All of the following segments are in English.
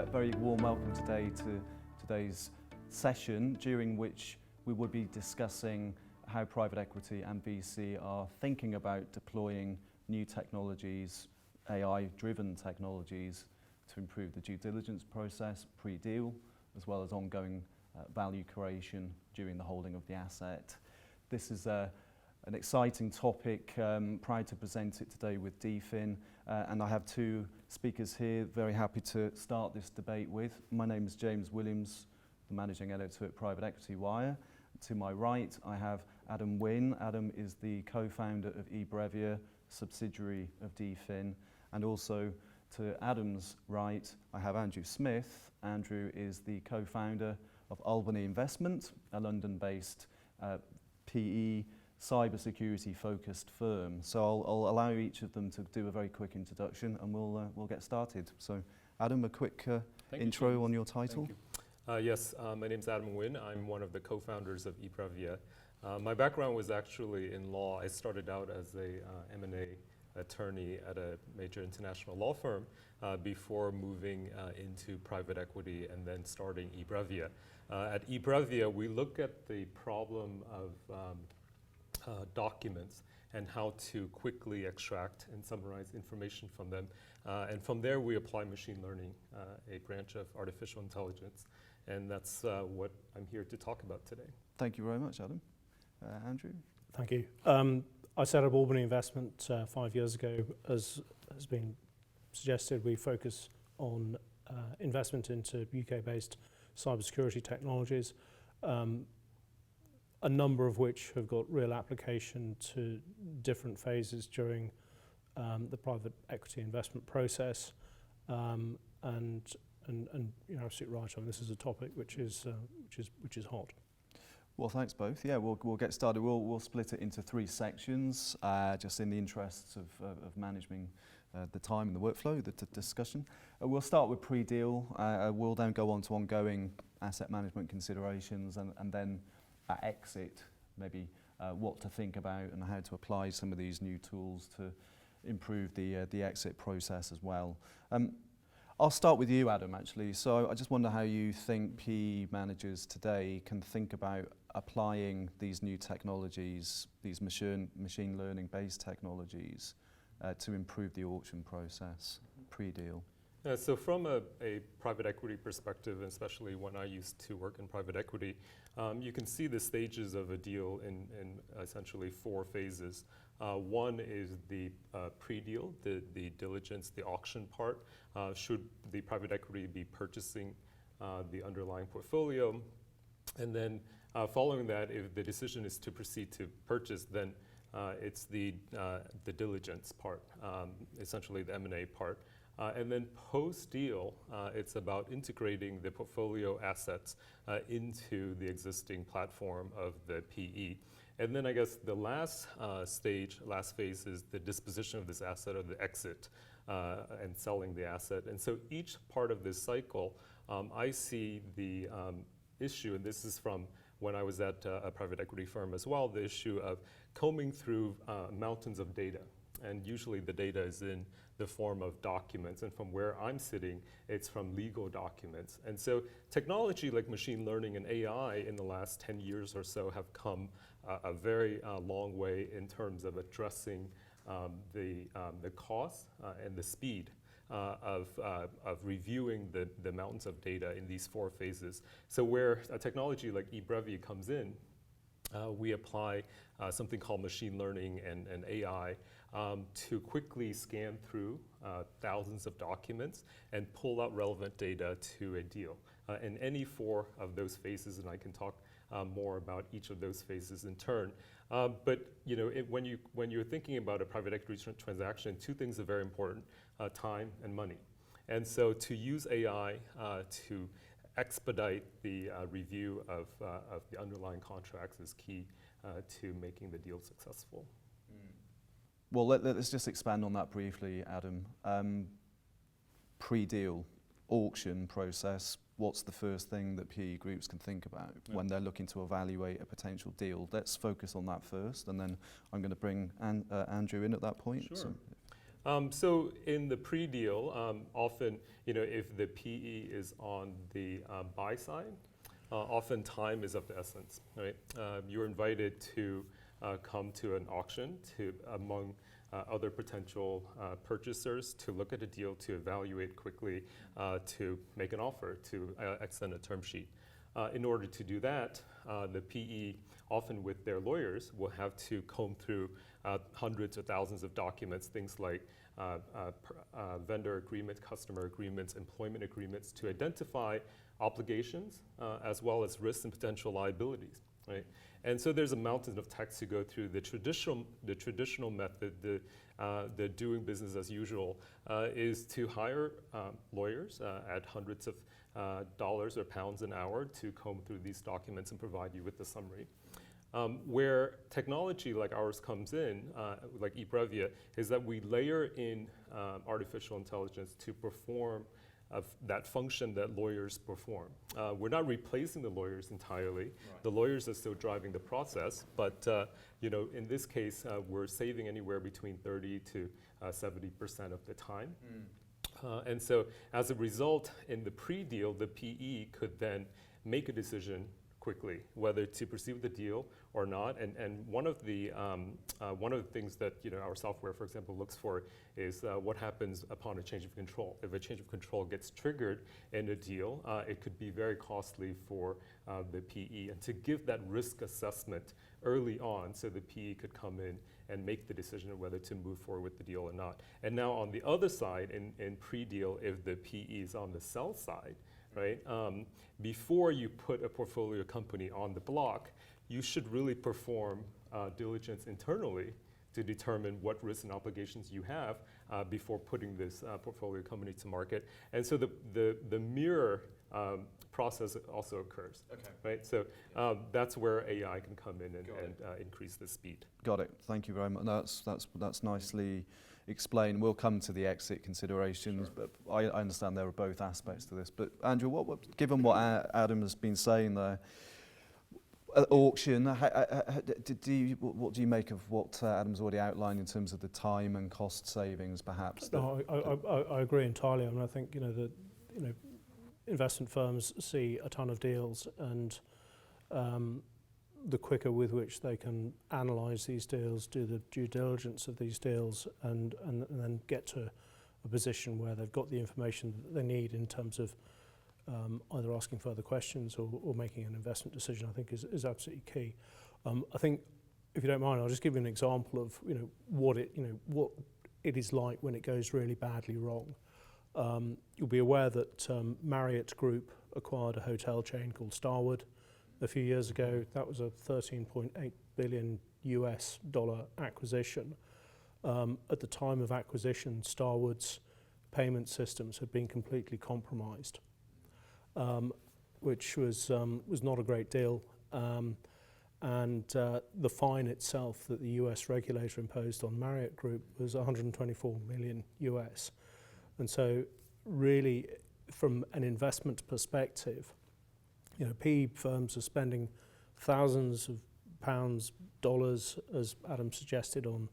Very warm welcome today to today's session, during which we will be discussing how private equity and VC are thinking about deploying new technologies, AI-driven technologies, to improve the due diligence process, pre-deal, as well as ongoing value creation during the holding of the asset. This is an exciting topic. Proud to present it today with DFIN, and I have two speakers here, very happy to start this debate with. My name is James Williams, the Managing Editor at Private Equity Wire. To my right, I have Adam Nguyen. Adam is the co-founder of eBrevia, subsidiary of DFIN, and also to Adam's right, I have Andrew Smith. Andrew is the co-founder of Albany Investment, a London-based PE cybersecurity focused firm. So I'll allow each of them to do a very quick introduction, and we'll get started. So Adam, a quick intro on your title. Thank you. Yes, my name's Adam Nguyen. I'm one of the co-founders of eBrevia. My background was actually in law. I started out as a M&A attorney at a major international law firm before moving into private equity and then starting eBrevia. At eBrevia, we look at the problem of documents and how to quickly extract and summarize information from them. And from there, we apply machine learning, a branch of artificial intelligence. And that's what I'm here to talk about today. Thank you very much, Adam. Andrew? Thank you. I set up Albany Investment 5 years ago. As has been suggested, we focus on investment into UK-based cybersecurity technologies, a number of which have got real application to different phases during the private equity investment process. And you're absolutely right. I mean, this is a topic which is hot. Well, thanks both. Yeah, we'll get started. We'll split it into three sections, just in the interests of managing the time and the workflow, the discussion. We'll start with pre-deal. We'll then go on to ongoing asset management considerations, and then at exit, maybe what to think about and how to apply some of these new tools to improve the exit process as well. I'll start with you, Adam, actually. So I just wonder how you think PE managers today can think about applying these new technologies, these machine learning-based technologies, to improve the auction process, pre-deal. So from a private equity perspective, especially when I used to work in private equity, you can see the stages of a deal in essentially 4 phases. One is the pre-deal, the diligence, the auction part. Should the private equity be purchasing the underlying portfolio? And then following that, if the decision is to proceed to purchase, then it's the diligence part, essentially the M&A part. And then post-deal, it's about integrating the portfolio assets into the existing platform of the PE. And then I guess the last phase is the disposition of this asset, or the exit, and selling the asset. And so each part of this cycle, I see the issue, and this is from when I was at a private equity firm as well, the issue of combing through mountains of data. And usually the data is in the form of documents, and from where I'm sitting, it's from legal documents. And so technology like machine learning and AI in the last 10 years or so have come a very long way in terms of addressing the cost and the speed of reviewing the mountains of data in these 4 phases. So where a technology like eBrevia comes in, we apply something called machine learning and AI to quickly scan through thousands of documents and pull out relevant data to a deal. In any 4 of those phases, and I can talk more about each of those phases in turn. But you know, when you're thinking about a private equity transaction, 2 things are very important: time and money. And so to use AI to expedite the review of the underlying contracts is key to making the deal successful. Well, let's just expand on that briefly, Adam. Pre-deal auction process, what's the first thing that PE groups can think about when they're looking to evaluate a potential deal? Let's focus on that first, and then I'm going to bring Andrew in at that point. Sure. So. So in the pre-deal, often, if the PE is on the buy side, often time is of the essence, right? You're invited to come to an auction among other potential purchasers to look at a deal, to evaluate quickly, to make an offer, to extend a term sheet. In order to do that, the PE, often with their lawyers, will have to comb through hundreds or thousands of documents, things like vendor agreements, customer agreements, employment agreements, to identify obligations as well as risks and potential liabilities, right? And so there's a mountain of text to go through. The traditional method, the doing business as usual, is to hire lawyers at hundreds of dollars or pounds an hour to comb through these documents and provide you with the summary. Where technology like ours comes in, like eBrevia, is that we layer in artificial intelligence to perform that function that lawyers perform. We're not replacing the lawyers entirely. Right. The lawyers are still driving the process, but in this case, we're saving anywhere between 30 to 70% of the time. And so as a result, in the pre-deal, the PE could then make a decision quickly, whether to proceed with the deal or not. And one of the things that our software, for example, looks for is what happens upon a change of control. If a change of control gets triggered in a deal, it could be very costly for the PE. And to give that risk assessment early on, so the PE could come in and make the decision of whether to move forward with the deal or not. And now on the other side, in pre-deal, if the PE is on the sell side, right? Before you put a portfolio company on the block, you should really perform diligence internally to determine what risks and obligations you have before putting this portfolio company to market. And so the mirror process also occurs, right? So that's where AI can come in and increase the speed. Got it. Thank you very much. That's nicely explained. We'll come to the exit considerations, but I understand there are both aspects to this. But Andrew, given what Adam has been saying there, at auction, what do you make of what Adam's already outlined in terms of the time and cost savings, perhaps? No, I agree entirely. I mean, I think investment firms see a ton of deals, and the quicker with which they can analyse these deals, do the due diligence of these deals, and then get to a position where they've got the information that they need in terms of either asking further questions or making an investment decision, I think is absolutely key. I think, if you don't mind, I'll just give you an example of what it is like when it goes really badly wrong. You'll be aware that Marriott Group acquired a hotel chain called Starwood a few years ago. That was a $13.8 billion US acquisition. At the time of acquisition, Starwood's payment systems had been completely compromised, which was not a great deal. And the fine itself that the US regulator imposed on Marriott Group was 124 million US. And so really, from an investment perspective, PE firms are spending thousands of pounds, dollars, as Adam suggested, on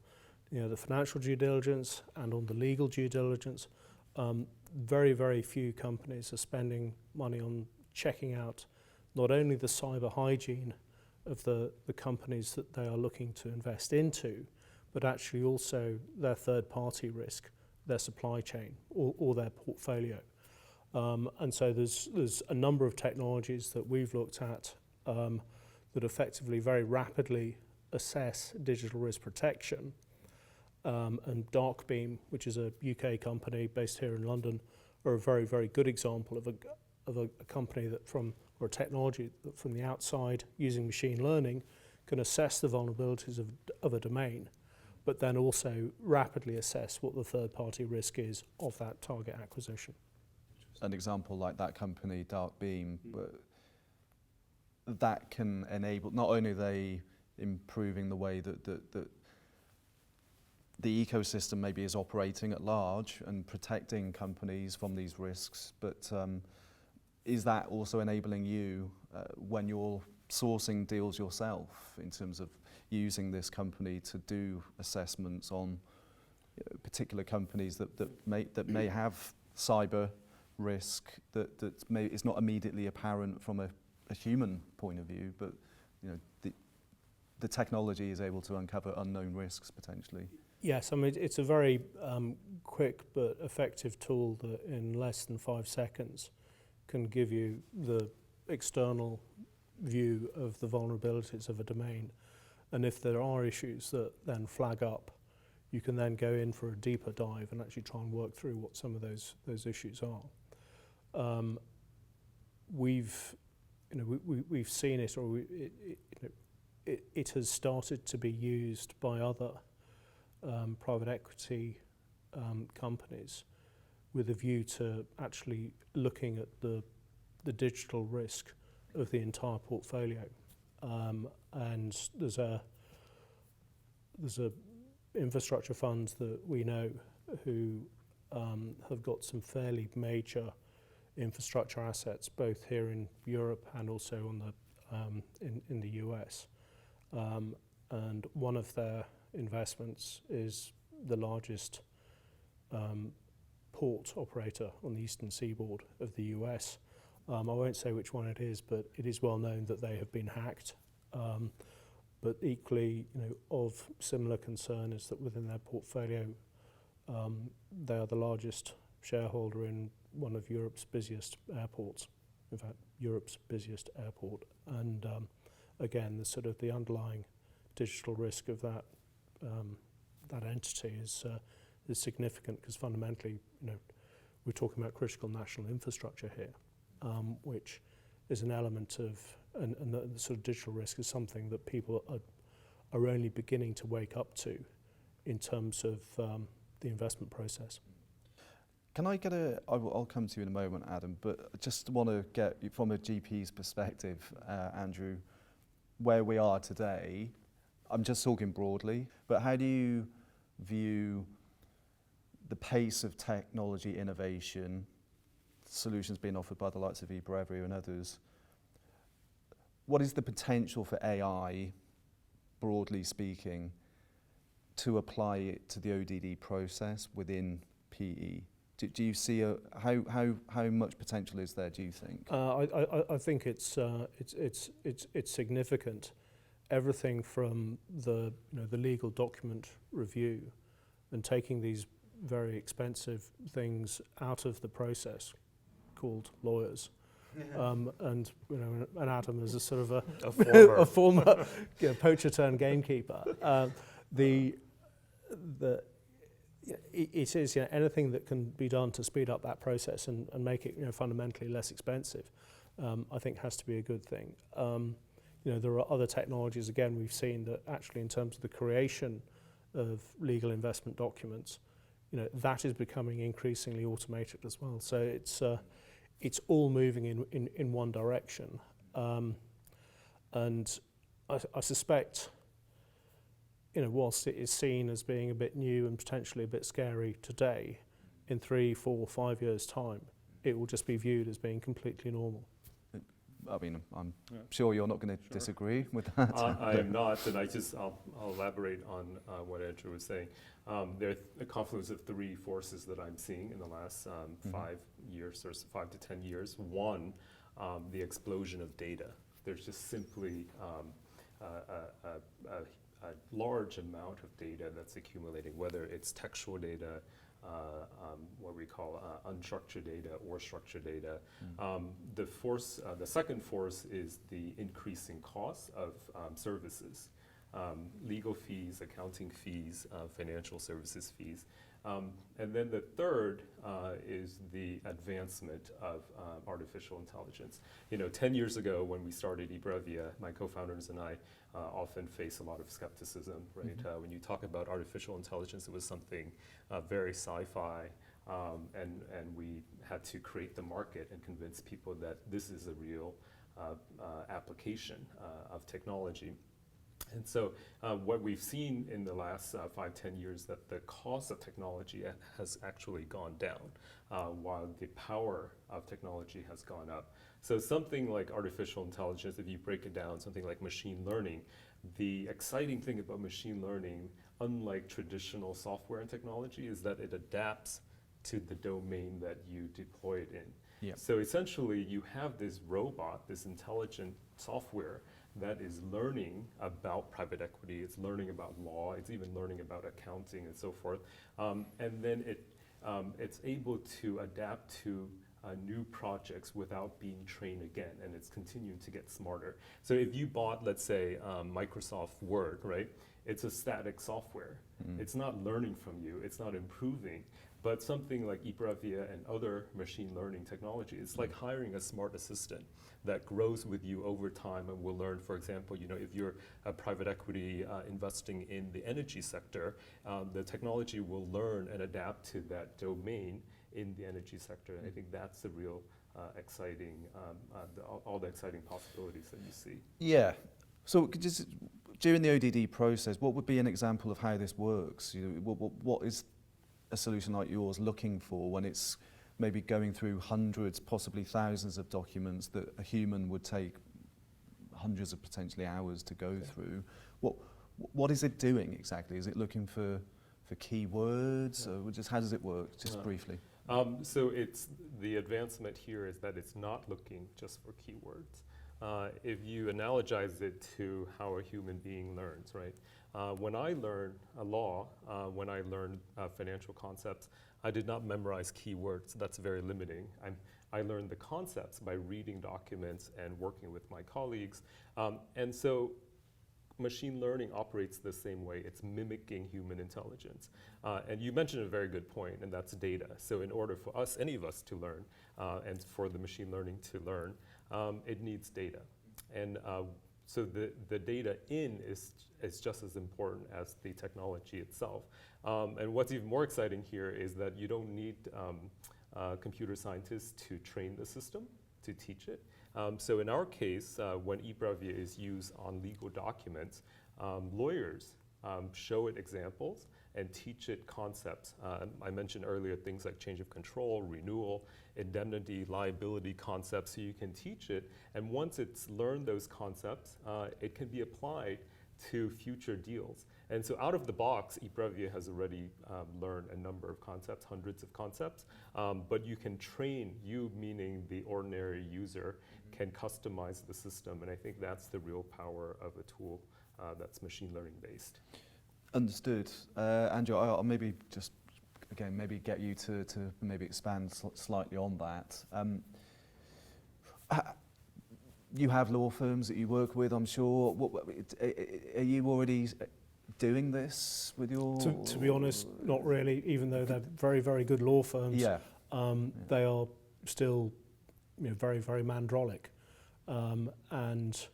the financial due diligence and on the legal due diligence. Very, very few companies are spending money on checking out not only the cyber hygiene of the companies that they are looking to invest into, but actually also their third-party risk, their supply chain, or their portfolio. And so there's a number of technologies that we've looked at that effectively very rapidly assess digital risk protection. And Darkbeam, which is a UK company based here in London, are a very, very good example of a company or a technology that from the outside, using machine learning, can assess the vulnerabilities of a domain, but then also rapidly assess what the third-party risk is of that target acquisition. An example like that company, Darkbeam, that can enable, not only are they improving the way that the ecosystem maybe is operating at large and protecting companies from these risks, but is that also enabling you when you're sourcing deals yourself in terms of using this company to do assessments on particular companies that may have cyber risk that may is not immediately apparent from a human point of view, but the technology is able to uncover unknown risks potentially. Yes, I mean it's a very quick but effective tool that in less than 5 seconds can give you the external view of the vulnerabilities of a domain. And if there are issues that then flag up, you can then go in for a deeper dive and actually try and work through what some of those issues are. We've seen it, or it has started to be used by other private equity companies with a view to actually looking at the digital risk of the entire portfolio. And there's a infrastructure funds that we know who have got some fairly major infrastructure assets, both here in Europe and also on in the US. And one of their investments is the largest port operator on the eastern seaboard of the US. I won't say which one it is, but it is well known that they have been hacked. But equally, of similar concern is that within their portfolio, they are the largest shareholder in one of Europe's busiest airports. In fact, Europe's busiest airport. And again, the sort of the underlying digital risk of that entity is significant, because fundamentally, we're talking about critical national infrastructure here, which is an element of, and the sort of digital risk is something that people are only beginning to wake up to in terms of the investment process. Can I get I'll come to you in a moment, Adam, but I just want to get, from a GP's perspective, Andrew, where we are today. I'm just talking broadly, but how do you view the pace of technology innovation, solutions being offered by the likes of eBrevia and others? What is the potential for AI, broadly speaking, to apply it to the ODD process within PE? Do you see how much potential is there, do you think? I think it's significant. Everything from the legal document review and taking these very expensive things out of the process, called lawyers. And Adam is a sort of a former poacher turned gamekeeper. It is anything that can be done to speed up that process and make it fundamentally less expensive. I think has to be a good thing. There are other technologies, again, we've seen that actually in terms of the creation of legal investment documents, that is becoming increasingly automated as well. So it's all moving in one direction. And I suspect, whilst it is seen as being a bit new and potentially a bit scary today, in 3, 4, 5 years' time, it will just be viewed as being completely normal. I mean, I'm sure you're not going to disagree with that. I am not, and I'll elaborate on what Andrew was saying. There are a confluence of 3 forces that I'm seeing in the last 5 years, or 5 to 10 years. One, the explosion of data. There's just simply a large amount of data that's accumulating, whether it's textual data, what we call unstructured data or structured data. The second force is the increasing cost of services, legal fees, accounting fees, financial services fees. And then the third is the advancement of artificial intelligence. 10 years ago when we started eBrevia, my co-founders and I often face a lot of skepticism, right? When you talk about artificial intelligence, it was something very sci-fi, and we had to create the market and convince people that this is a real application of technology. And so what we've seen in the last 5-10 years, that the cost of technology has actually gone down, while the power of technology has gone up. So something like artificial intelligence, if you break it down, something like machine learning, the exciting thing about machine learning, unlike traditional software and technology, is that it adapts to the domain that you deploy it in. Yeah. So essentially, you have this robot, this intelligent software that is learning about private equity, it's learning about law, it's even learning about accounting and so forth. And then it's able to adapt to new projects without being trained again, and it's continuing to get smarter. So if you bought, let's say, Microsoft Word, right? It's a static software. It's not learning from you, it's not improving. But something like eBrevia and other machine learning technology, it's like hiring a smart assistant that grows with you over time and will learn. For example, if you're a private equity investing in the energy sector, the technology will learn and adapt to that domain in the energy sector. And I think that's the real exciting, all the exciting possibilities that you see. Yeah. So just during the ODD process, what would be an example of how this works? What is a solution like yours looking for when it's maybe going through hundreds, possibly thousands of documents that a human would take hundreds of potentially hours to go through? What is it doing exactly? Is it looking for keywords? Or just how does it work? Just briefly. So the advancement here is that it's not looking just for keywords. If you analogize it to how a human being learns, right? When I learn a law, when I learn financial concepts, I did not memorize keywords. That's very limiting. I learned the concepts by reading documents and working with my colleagues. And so machine learning operates the same way. It's mimicking human intelligence. And you mentioned a very good point, and that's data. So in order for us, any of us to learn, and for the machine learning to learn, it needs data. And so the data in is just as important as the technology itself. And what's even more exciting here is that you don't need computer scientists to train the system, to teach it. So in our case, when eBrevia is used on legal documents, lawyers show it examples and teach it concepts. I mentioned earlier things like change of control, renewal, indemnity, liability concepts, so you can teach it. And once it's learned those concepts, it can be applied to future deals. And so out of the box, eBrevia has already learned a number of concepts, hundreds of concepts, but you can train, you meaning the ordinary user, can customize the system. And I think that's the real power of a tool that's machine learning based. Understood. Andrew, I'll maybe just, again, maybe get you to maybe expand slightly on that. You have law firms that you work with, I'm sure. Are you already doing this with your... To be honest, not really, even though they're very, very good law firms. Yeah. They are still very, very mandrolic. And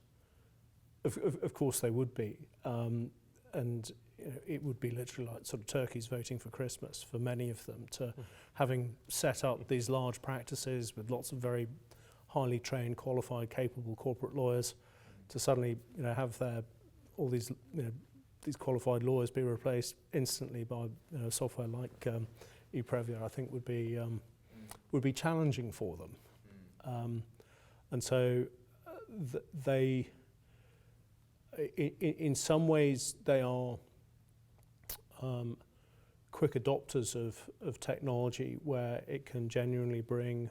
of course they would be. And it would be literally like sort of turkeys voting for Christmas for many of them, to having set up these large practices with lots of very highly trained, qualified, capable corporate lawyers, to suddenly have all these these qualified lawyers be replaced instantly by software like eBrevia, I think would be challenging for them. And so they, in some ways, they are quick adopters of technology where it can genuinely bring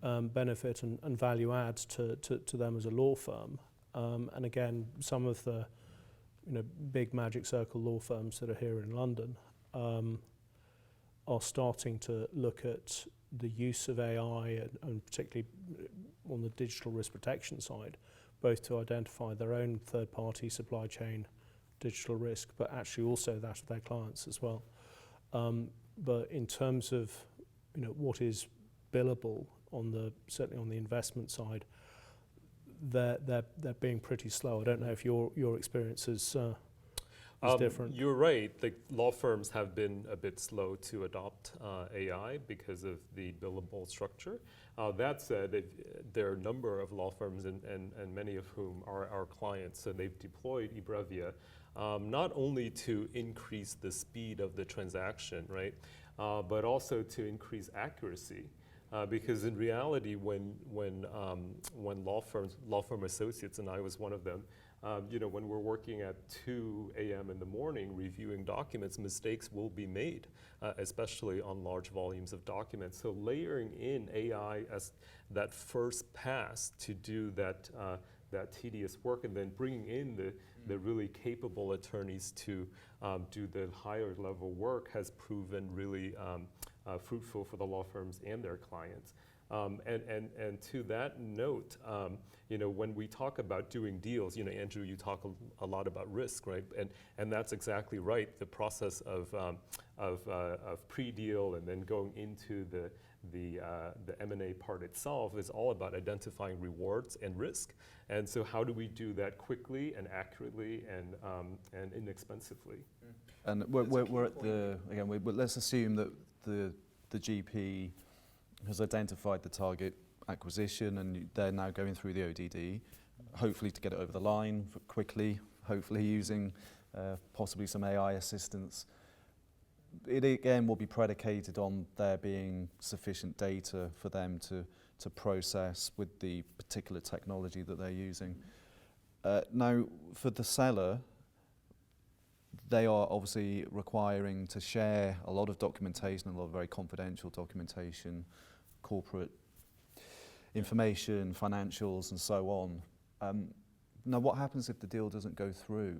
benefit and value adds to them as a law firm. And again, some of the big Magic Circle law firms that are here in London are starting to look at the use of AI, and particularly on the digital risk protection side, both to identify their own third-party supply chain digital risk, but actually also that of their clients as well. But in terms of what is billable certainly on the investment side, they're being pretty slow. I don't know if your experience is different. You're right. The law firms have been a bit slow to adopt AI because of the billable structure. That said, there are a number of law firms, and many of whom are our clients, so they've deployed eBrevia not only to increase the speed of the transaction, right, but also to increase accuracy. Because in reality, when law firm associates, and I was one of them, when we're working at 2 a.m. in the morning reviewing documents, mistakes will be made, especially on large volumes of documents. So layering in AI as that first pass to do that tedious work, and then bringing in the really capable attorneys to do the higher level work has proven really fruitful for the law firms and their clients. And to that note, when we talk about doing deals, Andrew, you talk a lot about risk, right? And that's exactly right. The process of pre-deal and then going into the M&A part itself is all about identifying rewards and risk. And so how do we do that quickly and accurately and inexpensively? And we're at let's assume that the GP has identified the target acquisition and they're now going through the ODD, hopefully to get it over the line quickly, hopefully using possibly some AI assistance. It again will be predicated on there being sufficient data for them to process with the particular technology that they're using. Now, for the seller, they are obviously requiring to share a lot of documentation, a lot of very confidential documentation, corporate information, financials, and so on. Now, what happens if the deal doesn't go through?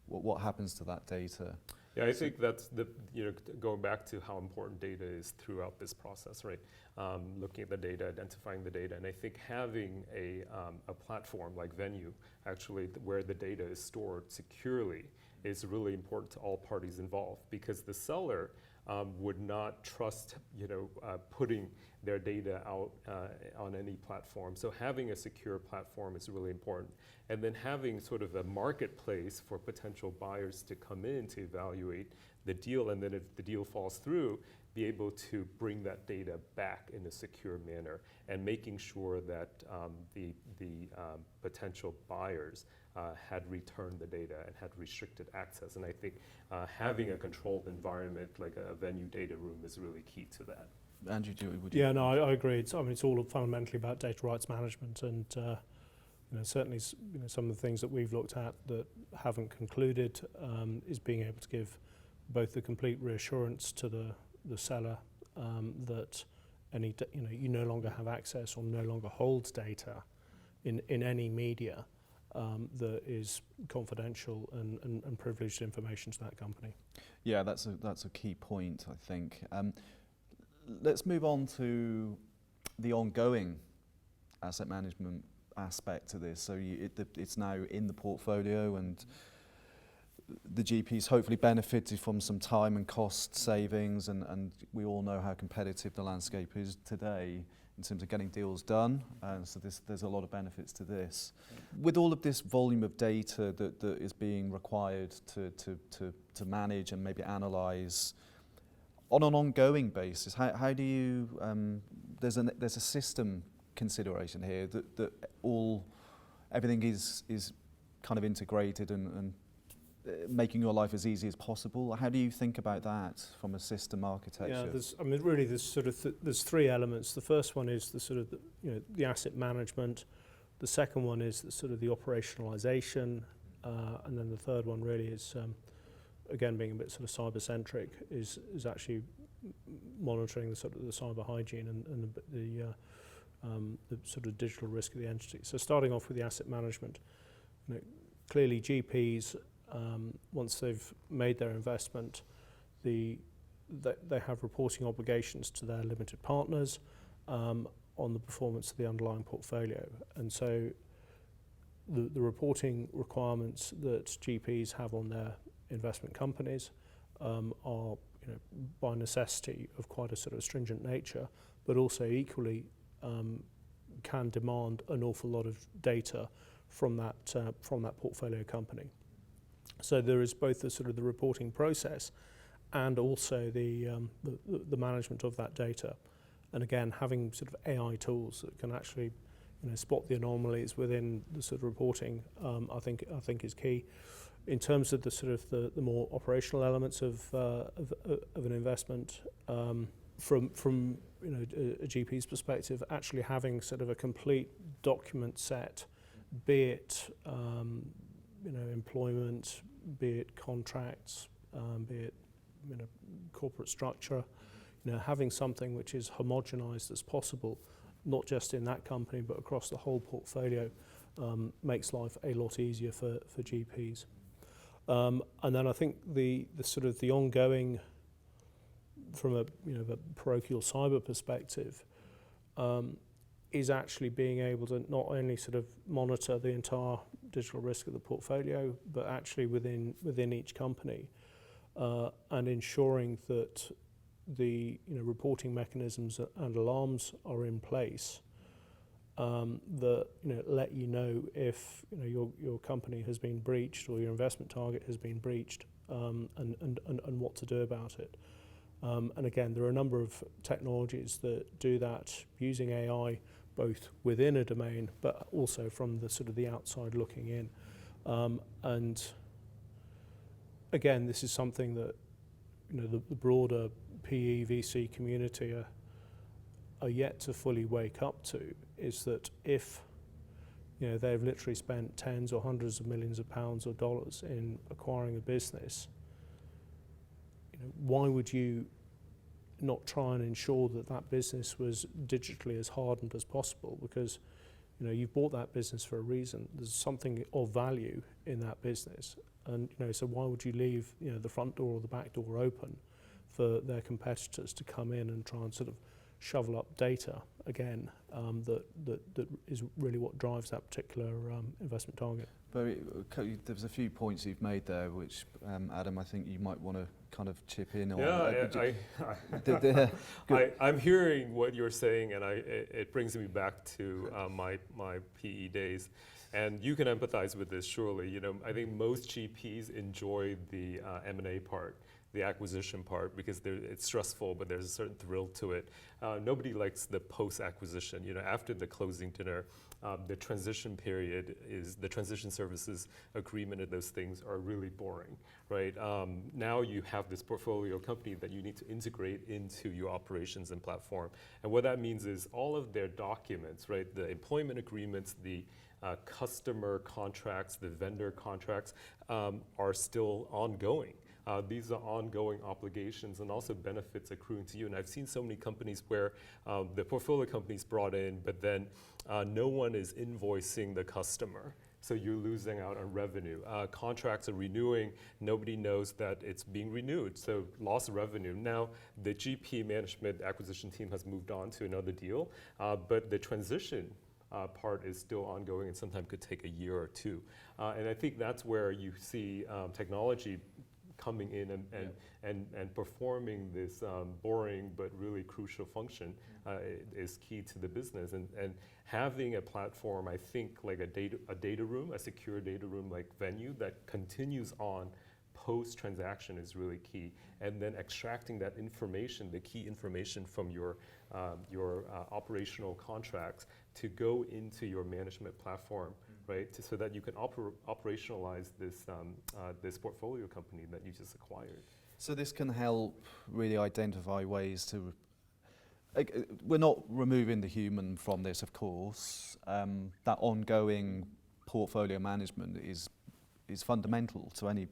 What happens to that data? Yeah, I think that's going back to how important data is throughout this process, right? Looking at the data, identifying the data, and I think having a platform like Venue, actually, where the data is stored securely, is really important to all parties involved, because the seller would not trust, putting their data out on any platform. So having a secure platform is really important. And then having sort of a marketplace for potential buyers to come in to evaluate the deal, and then if the deal falls through, be able to bring that data back in a secure manner, and making sure that the potential buyers had returned the data and had restricted access. And I think having a controlled environment like a Venue data room is really key to that. Andrew, would you? Yeah, no, I agree. It's all fundamentally about data rights management, and certainly some of the things that we've looked at that haven't concluded is being able to give both the complete reassurance to the seller that you no longer have access or no longer holds data in any media that is confidential and privileged information to that company. Yeah, that's a key point, I think. Let's move on to the ongoing asset management aspect to this. So it's now in the portfolio, and the GP's hopefully benefited from some time and cost savings, and we all know how competitive the landscape is today in terms of getting deals done. So there's a lot of benefits to this. With all of this volume of data that is being required to manage and maybe analyse on an ongoing basis, how do you? There's a system consideration here that everything is kind of integrated and making your life as easy as possible. How do you think about that from a system architecture? Yeah, there's three elements. The first one is the asset management. The second one is the operationalization, and then the third one really is again being a bit sort of cyber centric is actually monitoring the cyber hygiene and the sort of digital risk of the entity. So starting off with the asset management, clearly GPs, once they've made their investment, they have reporting obligations to their limited partners on the performance of the underlying portfolio. And so the reporting requirements that GPs have on their investment companies are by necessity of quite a sort of stringent nature, but also equally can demand an awful lot of data from that portfolio company. So there is both the reporting process and also the management of that data. And again, having sort of AI tools that can actually spot the anomalies within the sort of reporting, I think is key. In terms of the more operational elements of an investment, from a GP's perspective, actually having sort of a complete document set, be it employment, be it contracts, be it corporate structure, having something which is homogenized as possible, not just in that company but across the whole portfolio, makes life a lot easier for GPs. And then I think the sort of the ongoing, from a a parochial cyber perspective, is actually being able to not only sort of monitor the entire digital risk of the portfolio, but actually within each company, and ensuring that the reporting mechanisms and alarms are in place that let you know if your company has been breached or your investment target has been breached, and what to do about it. And again, there are a number of technologies that do that using AI, both within a domain but also from the sort of the outside looking in. And again, this is something that the broader PE VC community are yet to fully wake up to, is that if they've literally spent tens or hundreds of millions of pounds or dollars in acquiring a business, why would you not try and ensure that that business was digitally as hardened as possible? Because you've bought that business for a reason. There's something of value in that business, and so why would you leave the front door or the back door open for their competitors to come in and try and sort of shovel up data again, that is really what drives that particular investment target. There's a few points you've made there, which Adam, I think you might want to kind of chip in on. Yeah, I'm hearing what you're saying, and it brings me back to my PE days. And you can empathize with this, surely. I think most GPs enjoy the M&A part, the acquisition part, because it's stressful, but there's a certain thrill to it. Nobody likes the post-acquisition. After the closing dinner, the transition period the transition services agreement, and those things are really boring, right? Now you have this portfolio company that you need to integrate into your operations and platform. And what that means is all of their documents, right? The employment agreements, the customer contracts, the vendor contracts are still ongoing. These are ongoing obligations and also benefits accruing to you. And I've seen so many companies where the portfolio company's brought in, but then no one is invoicing the customer. So you're losing out on revenue. Contracts are renewing. Nobody knows that it's being renewed. So lost revenue. Now the GP management acquisition team has moved on to another deal, but the transition part is still ongoing and sometimes could take a year or two. And I think that's where you see technology coming in and performing this boring but really crucial function is key to the business. And having a platform, I think, like a data room, a secure data room like Venue that continues on post-transaction is really key. And then extracting that information, the key information from your operational contracts to go into your management platform, right? So that you can operationalize this portfolio company that you just acquired. So this can help really identify ways to, we're not removing the human from this, of course. That ongoing portfolio management is fundamental to any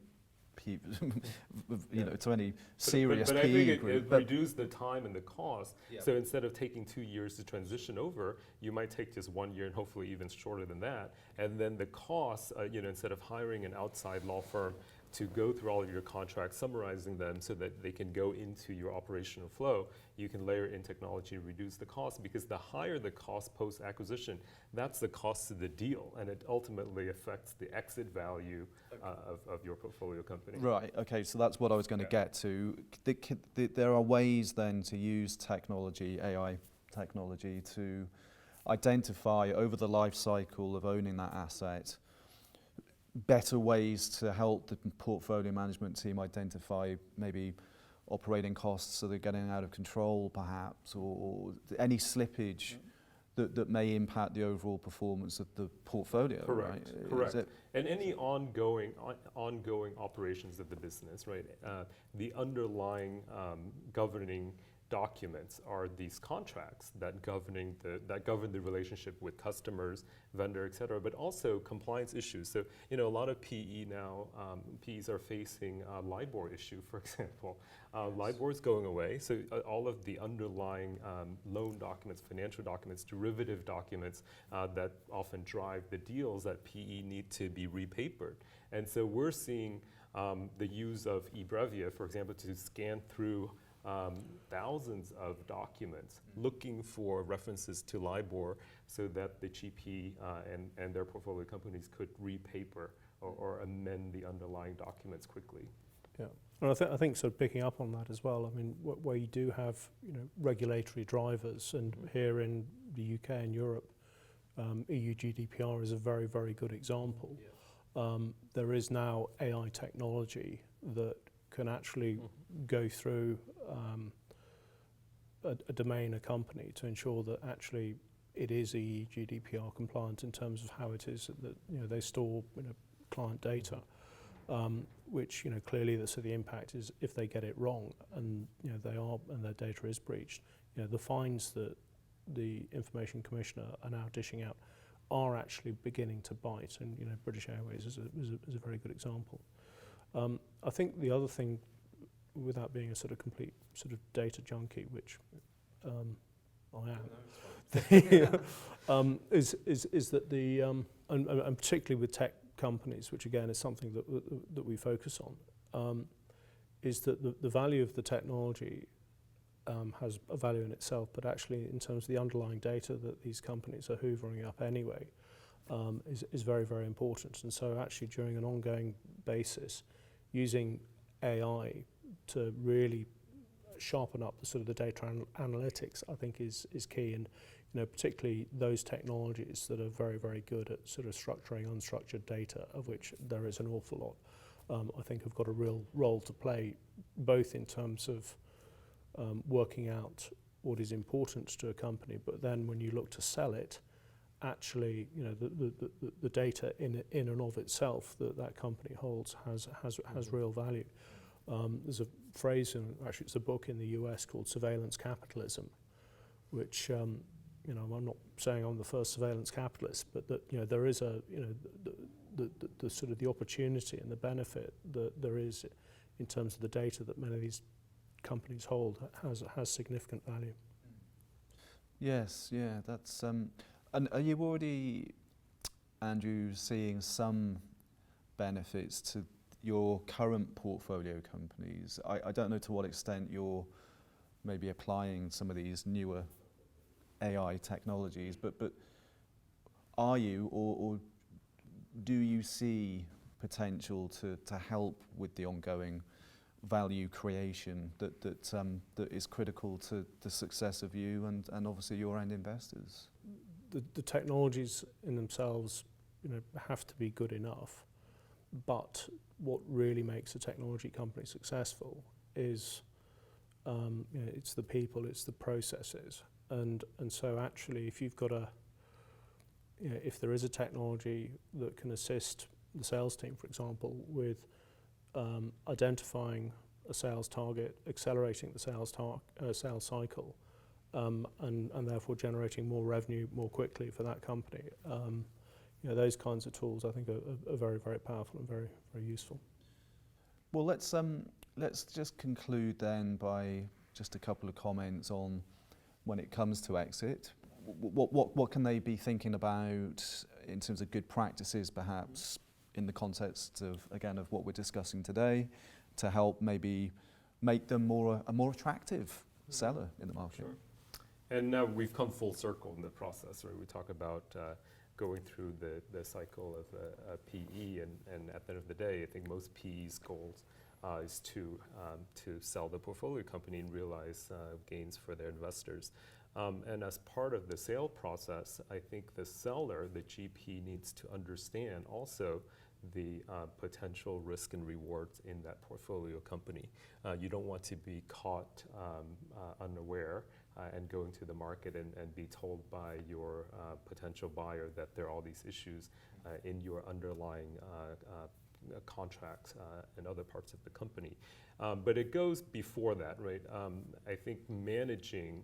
to any serious but I PE think group. It reduced the time and the cost. Yeah. So instead of taking 2 years to transition over, you might take just 1 year and hopefully even shorter than that. And then the cost, instead of hiring an outside law firm to go through all of your contracts, summarizing them so that they can go into your operational flow, you can layer in technology and reduce the cost, because the higher the cost post-acquisition, that's the cost of the deal, and it ultimately affects the exit value of your portfolio company. Right, okay, so that's what I was going to get to. There are ways then to use technology, AI technology, to identify over the life cycle of owning that asset better ways to help the portfolio management team identify maybe operating costs so they're getting out of control perhaps, or any slippage that may impact the overall performance of the portfolio. Correct, right? Correct. And any ongoing operations of the business, right? The underlying governing documents are these contracts that govern the relationship with customers, vendor, et cetera, but also compliance issues. So, a lot of PE now, PEs are facing a LIBOR issue, for example. LIBOR is going away, so all of the underlying loan documents, financial documents, derivative documents that often drive the deals that PE need to be repapered. And so we're seeing the use of eBrevia, for example, to scan through thousands of documents looking for references to LIBOR so that the GP and their portfolio companies could repaper or amend the underlying documents quickly. Yeah, and I think sort of picking up on that as well, I mean, where you do have regulatory drivers, and here in the UK and Europe, EU GDPR is a very, very good example. Yeah. There is now AI technology that can actually go through a domain, a company, to ensure that actually it is EU GDPR compliant in terms of how it is that they store client data, which clearly the impact is if they get it wrong and and their data is breached, the fines that the Information Commissioner are now dishing out are actually beginning to bite, and British Airways is a very good example. I think the other thing, without being a sort of complete sort of data junkie, which I am, is that the and particularly with tech companies, which again is something that we focus on, is that the value of the technology has a value in itself, but actually in terms of the underlying data that these companies are hoovering up anyway, is very, very important. And so actually during an ongoing basis, using AI to really sharpen up the sort of the data analytics, I think is key, and particularly those technologies that are very, very good at sort of structuring unstructured data, of which there is an awful lot, I think have got a real role to play, both in terms of working out what is important to a company, but then when you look to sell it, actually the data in and of itself that company holds has real value. There's a phrase, actually it's a book in the US called Surveillance Capitalism, which I'm not saying I'm the first surveillance capitalist, but that there is the sort of the opportunity and the benefit that there is in terms of the data that many of these companies hold has significant value. Yes, yeah, that's and are you already, Andrew, seeing some benefits to your current portfolio companies? I don't know to what extent you're maybe applying some of these newer AI technologies, but are you or do you see potential to help with the ongoing value creation that is critical to the success of you and obviously your end investors? The technologies in themselves, have to be good enough, but what really makes a technology company successful is, it's the people, it's the processes, and so actually, if you've got if there is a technology that can assist the sales team, for example, with identifying a sales target, accelerating the sales cycle, and therefore generating more revenue more quickly for that company. Those kinds of tools I think are very, very powerful and very, very useful. Well, let's just conclude then by just a couple of comments on when it comes to exit. What can they be thinking about in terms of good practices, perhaps in the context of what we're discussing today, to help maybe make them a more attractive seller in the market? Sure. And now we've come full circle in the process, right? We talk about going through the cycle of a PE, and at the end of the day, I think most PE's goals is to sell the portfolio company and realize gains for their investors. And as part of the sale process, I think the seller, the GP, needs to understand also the potential risk and rewards in that portfolio company. You don't want to be caught unaware and go into the market and be told by your potential buyer that there are all these issues in your underlying contracts and other parts of the company. But it goes before that, right? I think managing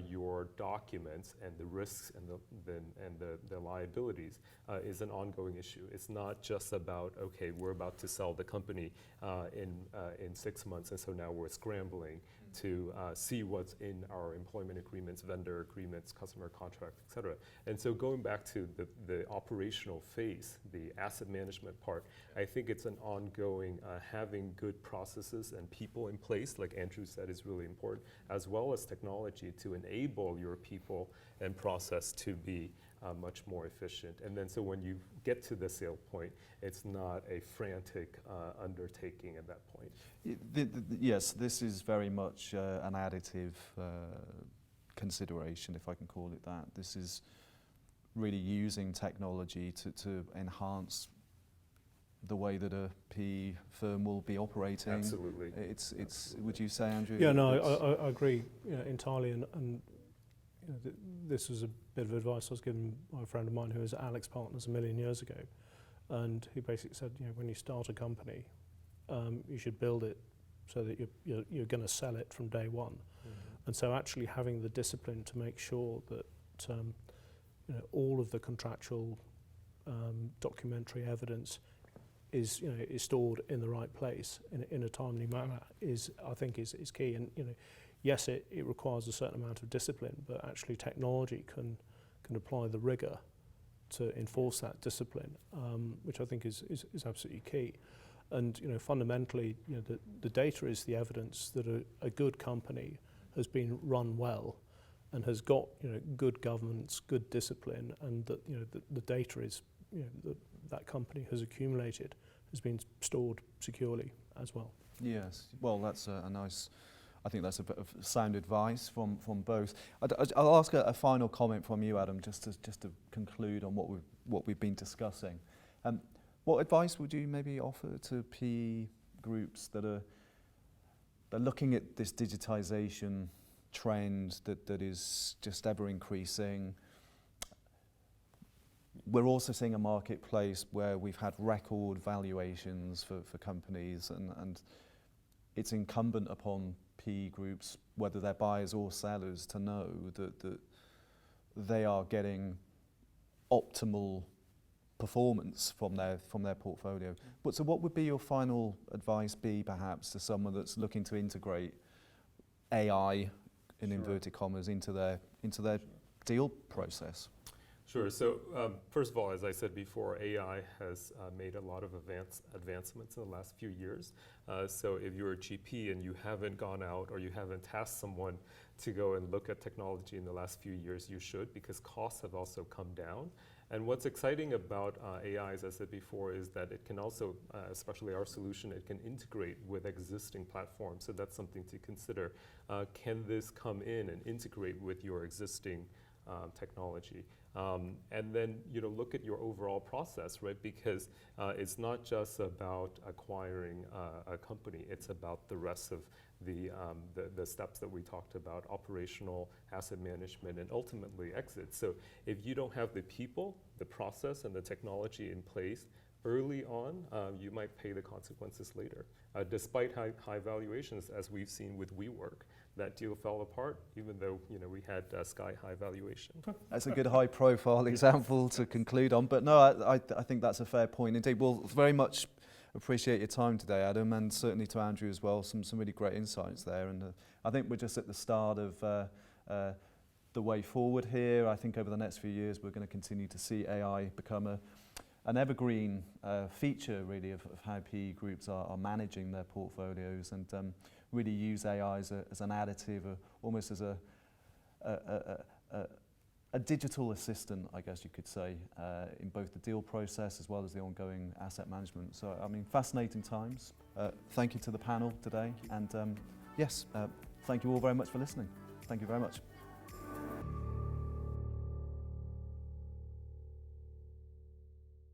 your documents and the risks and the liabilities is an ongoing issue. It's not just about, okay, we're about to sell the company in 6 months, and so now we're scrambling to see what's in our employment agreements, vendor agreements, customer contract, et cetera. And so going back to the operational phase, the asset management part, I think it's an ongoing having good processes and people in place, like Andrew said, is really important, as well as technology to enable your people and process to be much more efficient. And then so when you get to the sale point, it's not a frantic undertaking at that point. Yes, this is very much an additive consideration, if I can call it that. This is really using technology to enhance the way that a PE firm will be operating. Absolutely. It's. Would you say, Andrew? Yeah, no, I agree entirely, and this was a bit of advice I was given by a friend of mine who was at Alex Partners a million years ago, and he basically said, when you start a company, you should build it so that you're going to sell it from day one. Mm-hmm. And so actually having the discipline to make sure that all of the contractual documentary evidence is stored in the right place in a timely manner I think is key. And yes, it requires a certain amount of discipline, but actually technology can apply the rigor to enforce that discipline, which I think is absolutely key. And fundamentally, the data is the evidence that a good company has been run well and has got good governance, good discipline, and that the data is that company has accumulated has been stored securely as well. Yes, well, that's a nice. I think that's a bit of sound advice from both. I'll ask a final comment from you, Adam, just to conclude on what we've been discussing. What advice would you maybe offer to PE groups that are looking at this digitization trend that is just ever increasing? We're also seeing a marketplace where we've had record valuations for companies, and it's incumbent upon PE groups, whether they're buyers or sellers, to know that they are getting optimal performance from their portfolio. But so what would be your final advice be, perhaps, to someone that's looking to integrate AI, in inverted commas, into their deal process? Sure. So first of all, as I said before, AI has made a lot of advancements in the last few years. So if you're a GP and you haven't gone out or you haven't tasked someone to go and look at technology in the last few years, you should, because costs have also come down. And what's exciting about AI, as I said before, is that it can also, especially our solution, it can integrate with existing platforms. So that's something to consider. Can this come in and integrate with your existing technology? And then look at your overall process, right? Because it's not just about acquiring a company; it's about the rest of the steps that we talked about: operational, asset management, and ultimately exit. So if you don't have the people, the process, and the technology in place early on, you might pay the consequences later. Despite high valuations, as we've seen with WeWork. That deal fell apart, even though we had sky-high valuation. That's a good high-profile example to conclude on. But no, I think that's a fair point indeed. We'll very much appreciate your time today, Adam, and certainly to Andrew as well. Some really great insights there. And I think we're just at the start of the way forward here. I think over the next few years, we're going to continue to see AI become an evergreen feature, really, of how PE groups are managing their portfolios, and really use AI as an additive, almost as a digital assistant, I guess you could say, in both the deal process as well as the ongoing asset management. So, I mean, fascinating times. Thank you to the panel today, and yes, thank you all very much for listening. Thank you very much.